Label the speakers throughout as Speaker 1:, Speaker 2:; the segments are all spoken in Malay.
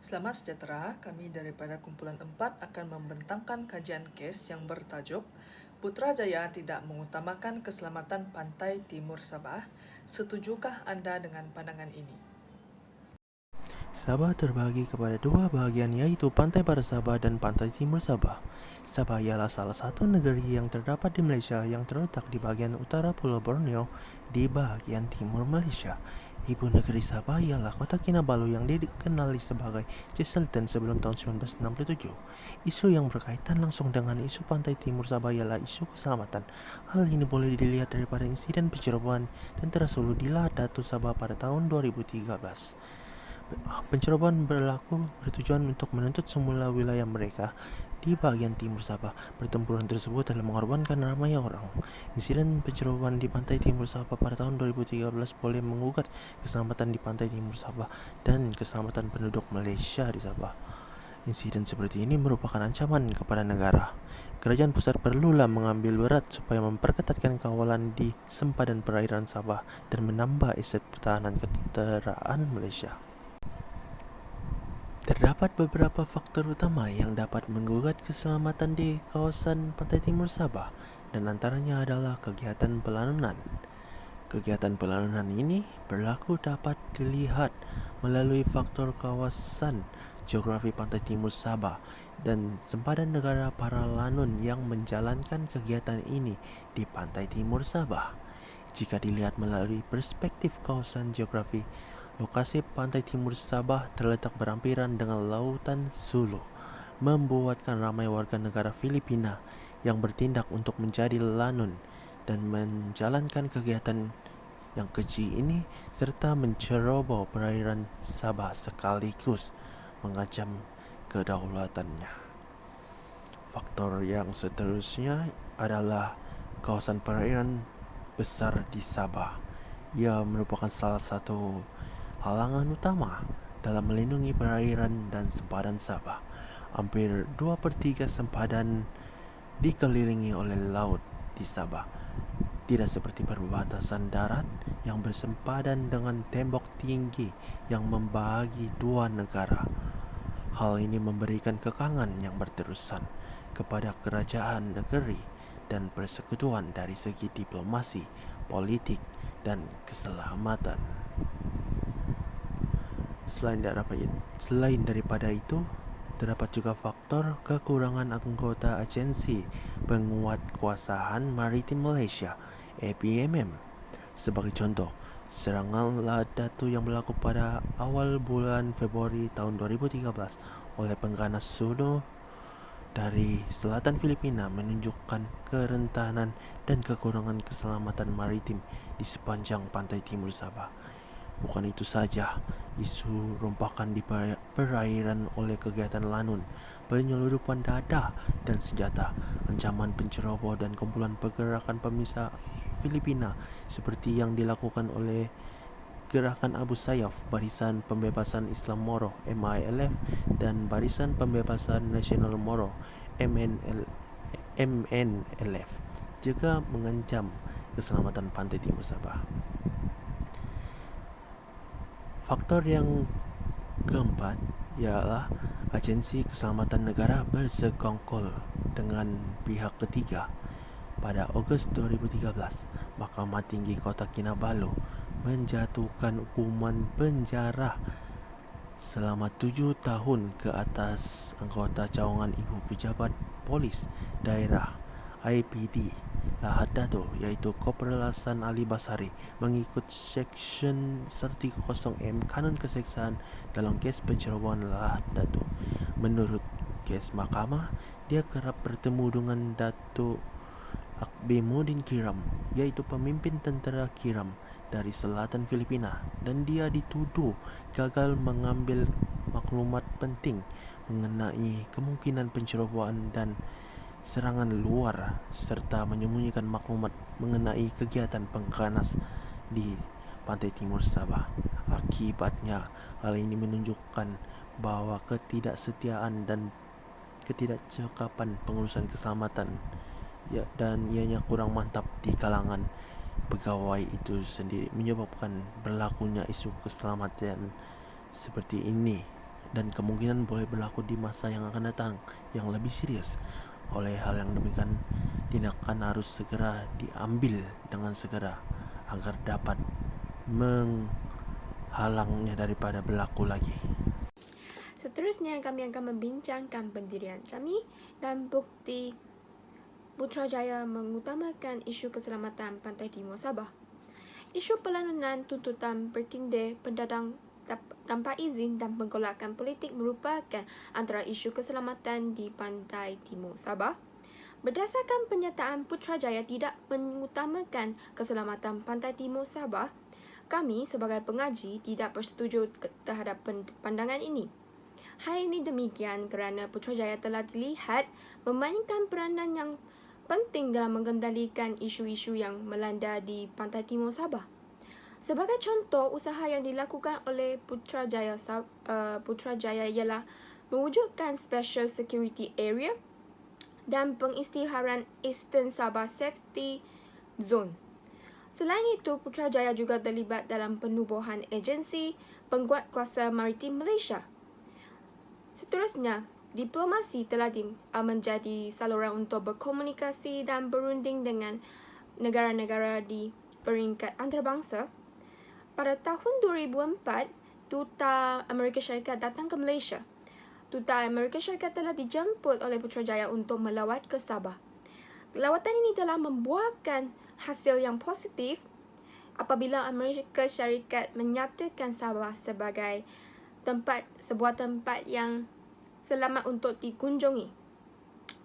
Speaker 1: Selamat sejahtera, kami daripada kumpulan 4 akan membentangkan kajian kes yang bertajuk Putrajaya tidak mengutamakan keselamatan pantai timur Sabah. Setujukah anda dengan pandangan ini?
Speaker 2: Sabah terbagi kepada dua bahagian, yaitu pantai barat Sabah dan pantai timur Sabah. Sabah ialah salah satu negeri yang terdapat di Malaysia yang terletak di bahagian utara Pulau Borneo di bahagian timur Malaysia. Ibu negeri Sabah ialah Kota Kinabalu yang dikenali sebagai Chesterton sebelum tahun 1967. Isu yang berkaitan langsung dengan isu pantai timur Sabah ialah isu keselamatan. Hal ini boleh dilihat daripada insiden pencerobohan tentera Sulu di Lahad Datu Sabah pada tahun 2013. Pencerobohan bertujuan untuk menuntut semula wilayah mereka di bagian timur Sabah. Pertempuran tersebut telah mengorbankan ramai orang. Insiden pencerobohan di pantai timur Sabah pada tahun 2013 boleh menggugat keselamatan di pantai timur Sabah dan keselamatan penduduk Malaysia di Sabah. Insiden seperti ini merupakan ancaman kepada negara. Kerajaan pusat perlulah mengambil berat supaya memperketatkan kawalan di sempadan perairan Sabah dan menambah aset pertahanan ketenteraan Malaysia. Terdapat beberapa faktor utama yang dapat menggugat keselamatan di kawasan pantai timur Sabah, dan antaranya adalah kegiatan pelanunan. Kegiatan pelanunan ini berlaku dapat dilihat melalui faktor kawasan geografi pantai timur Sabah dan sempadan negara para lanun yang menjalankan kegiatan ini di pantai timur Sabah. Jika dilihat melalui perspektif kawasan geografi, lokasi pantai timur Sabah terletak berhampiran dengan Lautan Sulu, membuatkan ramai warga negara Filipina yang bertindak untuk menjadi lanun dan menjalankan kegiatan yang keji ini serta menceroboh perairan Sabah sekaligus mengancam kedaulatannya. Faktor yang seterusnya adalah kawasan perairan besar di Sabah. Ia merupakan salah satu halangan utama dalam melindungi perairan dan sempadan Sabah. Hampir 2/3 sempadan dikelilingi oleh laut di Sabah. Tidak seperti perbatasan darat yang bersempadan dengan tembok tinggi yang membagi dua negara. Hal ini memberikan kekangan yang berterusan kepada kerajaan negeri dan persekutuan dari segi diplomasi, politik, dan keselamatan. Selain daripada itu, terdapat juga faktor kekurangan anggota Agensi Penguatkuasaan Maritim Malaysia (APMM). Sebagai contoh, serangan Lahad Datu yang berlaku pada awal bulan Februari tahun 2013 oleh pengganas Sulu dari selatan Filipina menunjukkan kerentanan dan kekurangan keselamatan maritim di sepanjang pantai timur Sabah. Bukan itu saja, isu rompakan di perairan oleh kegiatan lanun, penyeludupan dada dan senjata, ancaman penceroboh dan kumpulan pergerakan pemisah Filipina seperti yang dilakukan oleh Gerakan Abu Sayyaf, Barisan Pembebasan Islam Moro (MILF) dan Barisan Pembebasan Nasional Moro (MNLF) juga mengancam keselamatan pantai timur Sabah. Faktor yang keempat ialah Agensi Keselamatan Negara bersekongkol dengan pihak ketiga. Pada Ogos 2013, Mahkamah Tinggi Kota Kinabalu menjatuhkan hukuman penjara selama 7 tahun ke atas anggota cawangan Ibu Pejabat Polis Daerah IPD Lahad Datu, yaitu Kopral Hasan Ali Basari, mengikut Seksyen 130M Kanun Keseksaan dalam kes pencerobohan Lahad Datu. Menurut kes mahkamah, dia kerap bertemu dengan Datuk Akbemuddin Kiram, yaitu pemimpin tentera Kiram dari selatan Filipina, dan dia dituduh gagal mengambil maklumat penting mengenai kemungkinan pencerobohan dan serangan luar serta menyembunyikan maklumat mengenai kegiatan pengganas di pantai timur Sabah. Akibatnya, hal ini menunjukkan bahwa ketidaksetiaan dan ketidakcakapan pengurusan keselamatan dan ianya kurang mantap di kalangan pegawai itu sendiri menyebabkan berlakunya isu keselamatan seperti ini dan kemungkinan boleh berlaku di masa yang akan datang yang lebih serius. Oleh hal yang demikian, tindakan harus segera diambil dengan segera agar dapat menghalangnya daripada berlaku lagi.
Speaker 3: Seterusnya, kami akan membincangkan pendirian kami dan bukti Putrajaya mengutamakan isu keselamatan pantai timur Sabah. Isu pelanunan tuntutan bertindih pendatang tanpa izin dan penggolakan politik merupakan antara isu keselamatan di pantai timur Sabah. Berdasarkan pernyataan Putrajaya tidak mengutamakan keselamatan pantai timur Sabah, kami sebagai pengaji tidak bersetuju terhadap pandangan ini. Hal ini demikian kerana Putrajaya telah dilihat memainkan peranan yang penting dalam mengendalikan isu-isu yang melanda di pantai timur Sabah. Sebagai contoh, usaha yang dilakukan oleh Putrajaya ialah mewujudkan Special Security Area dan pengisytiharan Eastern Sabah Safety Zone. Selain itu, Putrajaya juga terlibat dalam penubuhan agensi penguatkuasa maritim Malaysia. Seterusnya, diplomasi telah menjadi saluran untuk berkomunikasi dan berunding dengan negara-negara di peringkat antarabangsa. Pada tahun 2004, Duta Amerika Syarikat datang ke Malaysia. Duta Amerika Syarikat telah dijemput oleh Putrajaya untuk melawat ke Sabah. Lawatan ini telah membuahkan hasil yang positif apabila Amerika Syarikat menyatakan Sabah sebagai sebuah tempat yang selamat untuk dikunjungi.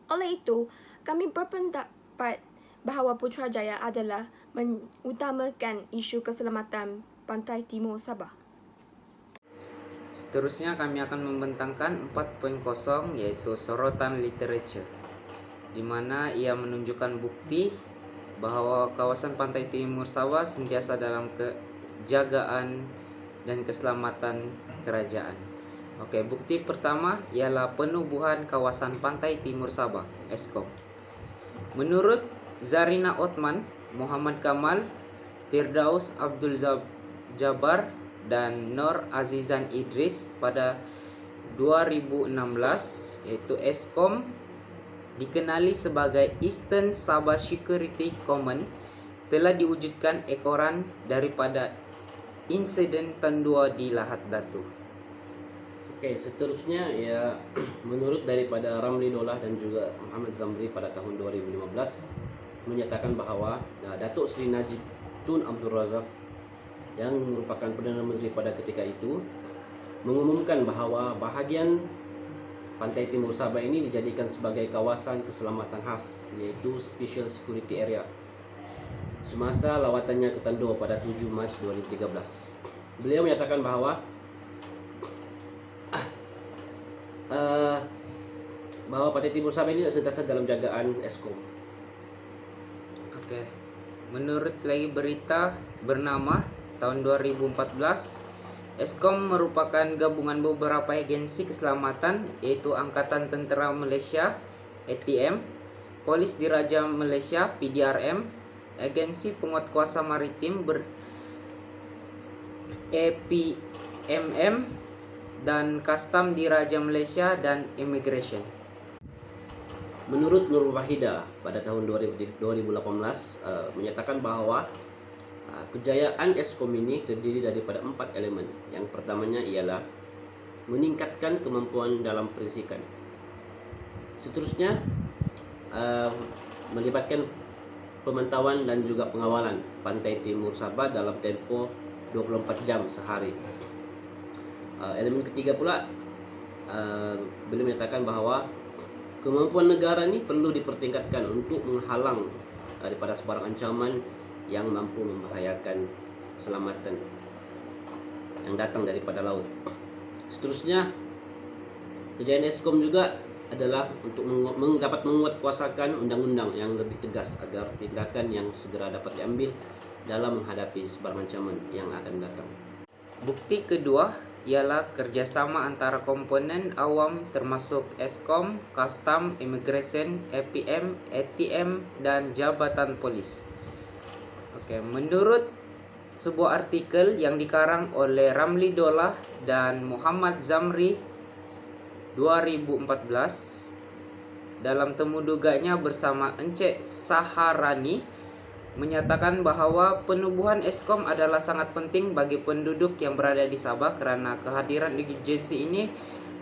Speaker 3: Oleh itu, kami berpendapat bahawa Putrajaya adalah mengutamakan isu keselamatan pantai timur Sabah.
Speaker 4: Seterusnya kami akan membentangkan 4.0 yaitu sorotan literature, di mana ia menunjukkan bukti bahawa kawasan pantai timur Sabah sentiasa dalam kejagaan dan keselamatan kerajaan. Okey, bukti pertama ialah penubuhan kawasan pantai timur Sabah, Eskom. Menurut Zarina Othman, Muhammad Kamal, Firdaus Abdul Jabbar dan Nur Azizan Idris pada 2016, iaitu Eskom dikenali sebagai Eastern Sabah Security Command, telah diwujudkan ekoran daripada insiden Tandua di Lahad Datu.
Speaker 5: Okey, seterusnya ya menurut daripada Ramli Dollah dan juga Muhammad Zamri pada tahun 2015 menyatakan bahawa Datuk Seri Najib Tun Abdul Razak yang merupakan Perdana Menteri pada ketika itu mengumumkan bahawa bahagian pantai timur Sabah ini dijadikan sebagai kawasan keselamatan khas, iaitu Special Security Area, semasa lawatannya ke Tandua pada 7 Mac 2013. Beliau menyatakan bahawa pantai timur Sabah ini sentiasa dalam jagaan Eskom.
Speaker 4: Okey. Menurut lagi berita bernama tahun 2014, Eskom merupakan gabungan beberapa agensi keselamatan, iaitu Angkatan Tentera Malaysia (ATM), Polis Diraja Malaysia (PDRM), Agensi Penguatkuasa Maritim APMM, dan Kastam Diraja Malaysia dan Immigration.
Speaker 5: Menurut Nur Wahida pada tahun 2018 menyatakan bahawa kejayaan Eskom ini terdiri daripada 4 elemen. Yang pertamanya ialah meningkatkan kemampuan dalam perisikan. Seterusnya melibatkan pemantauan dan juga pengawalan pantai timur Sabah dalam tempoh 24 jam sehari. Elemen ketiga pula beliau menyatakan bahawa kemampuan negara ini perlu dipertingkatkan untuk menghalang daripada sebarang ancaman yang mampu membahayakan keselamatan yang datang daripada laut. Seterusnya, kejayaan Eskom juga adalah untuk dapat menguatkuasakan undang-undang yang lebih tegas agar tindakan yang segera dapat diambil dalam menghadapi sebarang ancaman yang akan datang.
Speaker 4: Bukti kedua ialah kerjasama antara komponen awam termasuk Eskom, Kastam, Immigration, APM, ATM dan Jabatan Polis. Okey, menurut sebuah artikel yang dikarang oleh Ramli Dollah dan Muhammad Zamri 2014 dalam temu duganya bersama Encik Saharani menyatakan bahwa penubuhan Eskom adalah sangat penting bagi penduduk yang berada di Sabah kerana kehadiran agensi ini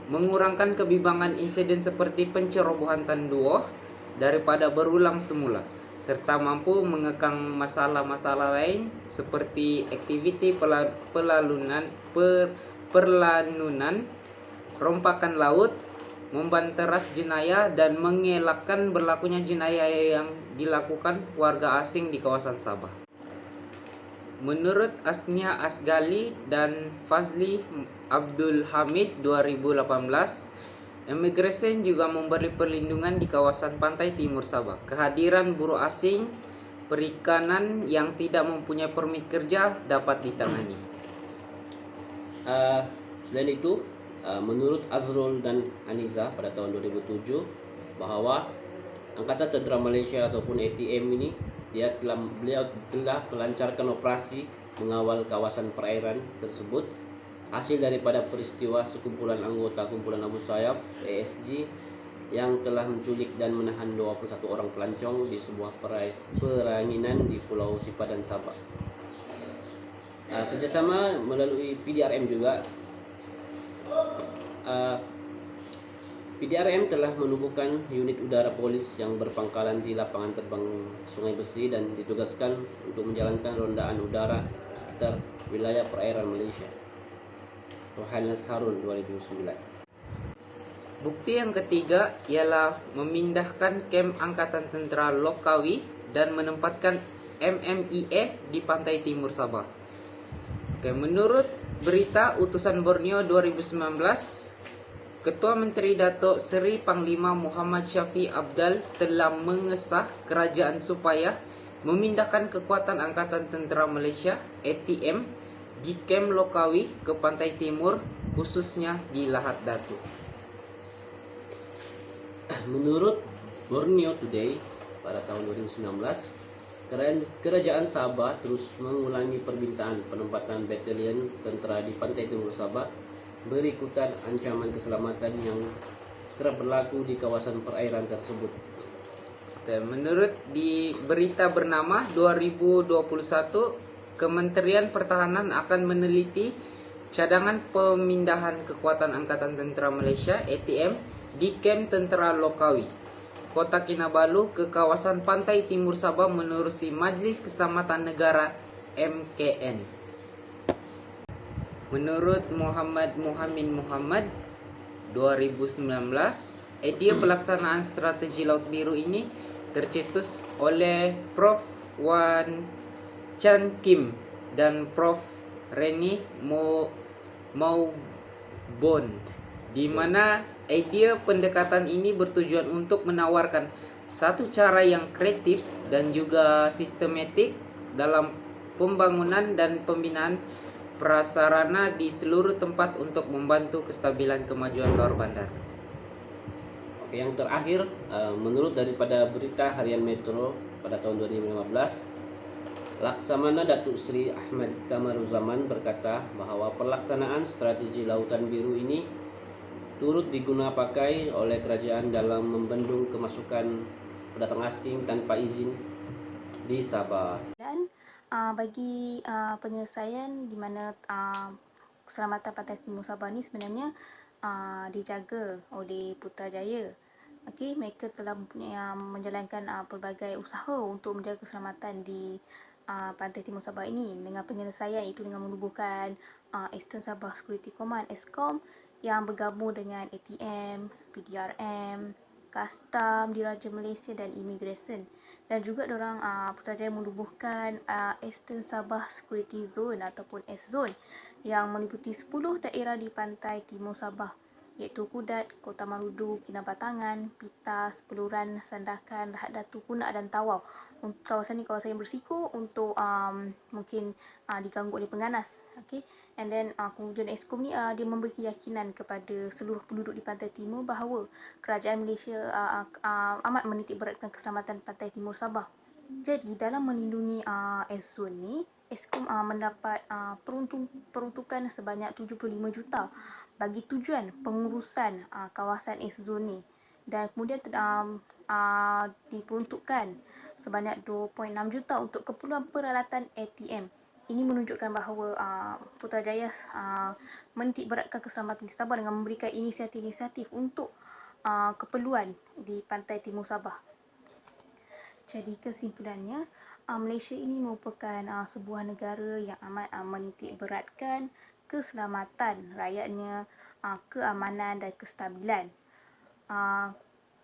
Speaker 4: mengurangkan kebimbangan insiden seperti pencerobohan tanduoh daripada berulang semula, serta mampu mengekang masalah-masalah lain seperti aktiviti perlanunan, rompakan laut, membanteras jenayah, dan mengelakkan berlakunya jenayah yang dilakukan warga asing di kawasan Sabah. Menurut Asnia Asgali dan Fazli Abdul Hamid 2018, Immigration juga memberi perlindungan di kawasan pantai timur Sabah. Kehadiran buruh asing perikanan yang tidak mempunyai permit kerja dapat ditangani.
Speaker 5: Selain itu, menurut Azrul dan Aniza pada tahun 2007 bahwa Angkatan Tentera Malaysia ataupun ATM ini beliau telah melancarkan operasi mengawal kawasan perairan tersebut hasil daripada peristiwa sekumpulan anggota kumpulan Abu Sayyaf ASG yang telah menculik dan menahan 21 orang pelancong di sebuah peranginan di Pulau Sipadan, Sabah. Kerjasama melalui PDRM juga. PDRM telah menubuhkan unit udara polis yang berpangkalan di lapangan terbang Sungai Besi dan ditugaskan untuk menjalankan rondaan udara sekitar wilayah perairan Malaysia. Rohanas Harun 2009.
Speaker 4: Bukti yang ketiga ialah memindahkan kem Angkatan Tentera Lokawi dan menempatkan MMIA di pantai timur Sabah. Menurut berita Utusan Borneo 2019, Ketua Menteri Datuk Seri Panglima Muhammad Syafiq Abdal telah mengesah kerajaan supaya memindahkan kekuatan Angkatan Tentera Malaysia ATM di kem Lokawi ke pantai timur, khususnya di Lahad Datu.
Speaker 5: Menurut Borneo Today pada tahun 2019, Kerajaan Sabah terus mengulangi permintaan penempatan batalion tentera di pantai timur Sabah berikutan ancaman keselamatan yang kerap berlaku di kawasan perairan tersebut.
Speaker 4: Menurut di berita bernama 2021, Kementerian Pertahanan akan meneliti cadangan pemindahan kekuatan Angkatan Tentera Malaysia ATM di kem Tentera Lokawi, Kota Kinabalu ke kawasan pantai timur Sabah menerusi Majlis Keselamatan Negara MKN. Menurut Muhammad 2019, idea pelaksanaan strategi Laut Biru ini tercetus oleh Prof. Wan Chan Kim dan Prof. Reni Maubon, di mana idea pendekatan ini bertujuan untuk menawarkan satu cara yang kreatif dan juga sistematik dalam pembangunan dan pembinaan prasarana di seluruh tempat untuk membantu kestabilan kemajuan luar bandar.
Speaker 5: Oke, yang terakhir, menurut daripada berita Harian Metro pada tahun 2015, Laksamana Datuk Seri Ahmad Kamaruzaman berkata bahwa pelaksanaan strategi Lautan Biru ini turut digunakan pakai oleh kerajaan dalam membendung kemasukan pendatang asing tanpa izin di Sabah.
Speaker 6: Dan bagi penyelesaian di mana keselamatan pantai timur Sabah ni sebenarnya dijaga oleh Putrajaya. Okey, mereka telah menjalankan pelbagai usaha untuk menjaga keselamatan di pantai timur Sabah ini dengan penyelesaian itu dengan menubuhkan Eastern Sabah Security Command ESCOM yang bergabung dengan ATM, PDRM, Kastam, Diraja Malaysia dan Immigration. Dan juga diorang Putrajaya menubuhkan Eastern Sabah Security Zone ataupun S-Zone yang meliputi 10 daerah di pantai timur Sabah, iaitu Kudat, Kota Marudu, Kinabatangan, Pitas, Peluran, Sandakan, Lahad Datu, Punak dan Tawau. Kawasan ini kawasan yang bersiko untuk mungkin diganggu oleh pengganas. Okay? And then kemudian ESCOM ni dia memberi keyakinan kepada seluruh penduduk di pantai timur bahawa kerajaan Malaysia amat menitik beratkan keselamatan pantai timur Sabah. Jadi dalam melindungi S-Zone ni, ESCOM mendapat peruntukan sebanyak 75 juta bagi tujuan pengurusan kawasan East Zone ni, dan kemudian diperuntukkan sebanyak 2.6 juta untuk keperluan peralatan ATM. Ini menunjukkan bahawa Putrajaya menitik beratkan keselamatan di Sabah dengan memberikan inisiatif-inisiatif untuk keperluan di pantai timur Sabah. Jadi kesimpulannya, Malaysia ini merupakan sebuah negara yang amat menitik beratkan keselamatan rakyatnya, keamanan dan kestabilan.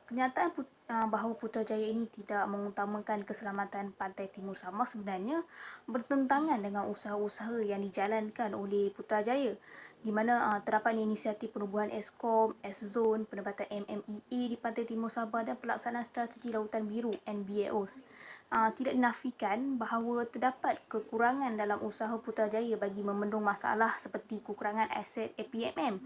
Speaker 6: Kenyataan bahawa Putrajaya ini tidak mengutamakan keselamatan pantai timur Sabah sebenarnya bertentangan dengan usaha-usaha yang dijalankan oleh Putrajaya, di mana terdapat inisiatif penubuhan Eskom, S-Zone, penempatan MMEA di pantai timur Sabah dan pelaksanaan strategi lautan biru NBAOs. Tidak dinafikan bahawa terdapat kekurangan dalam usaha Putrajaya bagi membendung masalah seperti kekurangan aset APMM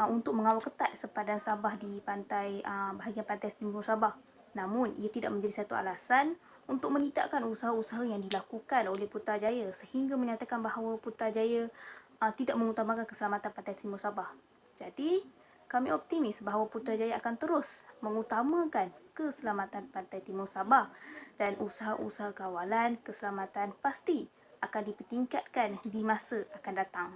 Speaker 6: untuk mengawal ketat sepadan Sabah di pantai bahagian pantai timur Sabah. Namun, ia tidak menjadi satu alasan untuk menidakkan usaha-usaha yang dilakukan oleh Putrajaya sehingga menyatakan bahawa Putrajaya tidak mengutamakan keselamatan pantai timur Sabah. Jadi, kami optimis bahawa Putrajaya akan terus mengutamakan keselamatan pantai timur Sabah dan usaha-usaha kawalan keselamatan pasti akan dipertingkatkan di masa akan datang.